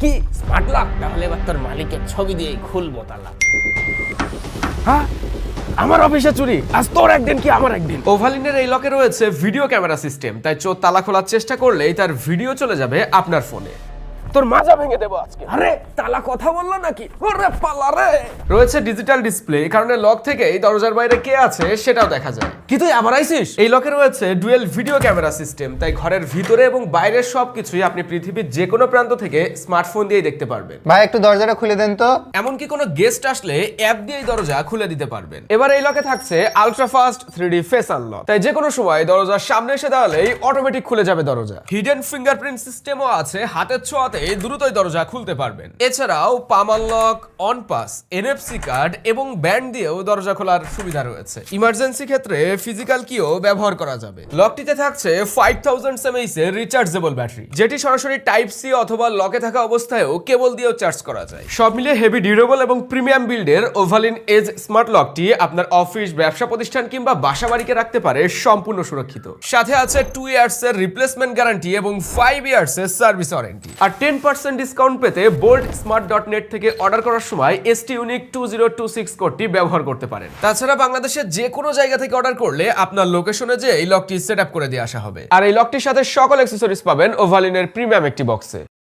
কি smart lock? তাহলে এবার তোর মালিকের ছবি দিয়ে খুলবো তালা। হ্যাঁ, আমার অফিসে চুরি, আজ তোর একদিন কি আমার একদিন। ওভালিনের এই লকে রয়েছে ভিডিও ক্যামেরা সিস্টেম, তাই চোর তালা খোলার চেষ্টা করলেই তার ভিডিও চলে যাবে আপনার ফোনে। তোর মাজা ভেঙে দেবো আজকে। আরে তালা কথা বললো নাকি? ওরে পালা রে। রয়েছে ডিজিটাল ডিসপ্লে, এই কারণে লক থেকেই দরজার বাইরে কে আছে সেটাও দেখা যায়। কি তুই আবার আইছিস? এই লকে রয়েছে ডুয়েল ভিডিও ক্যামেরা সিস্টেম, তাই ঘরের ভিতরে এবং বাইরের সবকিছুই আপনি পৃথিবীর যে কোনো প্রান্ত থেকে স্মার্টফোন দিয়ে দেখতে পারবেন। ভাই একটু দরজাটা খুলে দেন তো। এমনকি কোনো গেস্ট আসলে অ্যাপ দিয়েই দরজা খুলে দিতে পারবেন। এবার এই লকে থাকছে ultra fast 3D face unlock, তাই যে কোনো সময় দরজার সামনে এসে দাঁড়ালেই অটোমেটিক খুলে যাবে দরজা। হিডেন ফিঙ্গারপ্রিন্ট সিস্টেমও আছে, হাতের ছোঁয়াতে দ্রুতই দরজা খুলতে পারবেন। এছাড়াও পাম আনলক, অন পাস, এনএফসি কার্ড এবং ব্যান্ড দিয়েও দরজা খোলার সুবিধা রয়েছে। ইমার্জেন্সি ক্ষেত্রে ফিজিক্যাল কিও ব্যবহার করা যাবে। লকটিতে থাকছে 5000 mAh এর রিচার্জেবল ব্যাটারি, যেটি সরাসরি টাইপ সি অথবা লকে থাকা অবস্থায়ও কেবল দিয়েও চার্জ করা যায়। সব মিলিয়ে হেভি ডিউরেবল এবং প্রিমিয়াম বিল্ডের ওভালিন এজ স্মার্ট লকটি আপনার অফিস, ব্যবসা প্রতিষ্ঠান কিংবা বাসা বাড়িকে রাখতে পারে সম্পূর্ণ সুরক্ষিত। সাথে আছে 2 ইয়ার্স এর রিপ্লেসমেন্ট গ্যারান্টি এবং 5 ইয়ার্স এর সার্ভিস ওয়ারেন্টি। আর 10% ডিসকাউন্ট পেতে boltsmart.net থেকে অর্ডার করার সময় STUNIQ 2026 কোডটি ব্যবহার করতে পারেন। তাছাড়া বাংলাদেশের যে কোনো জায়গা থেকে অর্ডার করলে আপনার লোকেশনে যে এই লকটি সেট আপ করে দিয়ে আসা হবে। আর এই লকটির সাথে সকল অ্যাকসেসরিজ পাবেন ওভালিনের প্রিমিয়াম একটি বক্সে।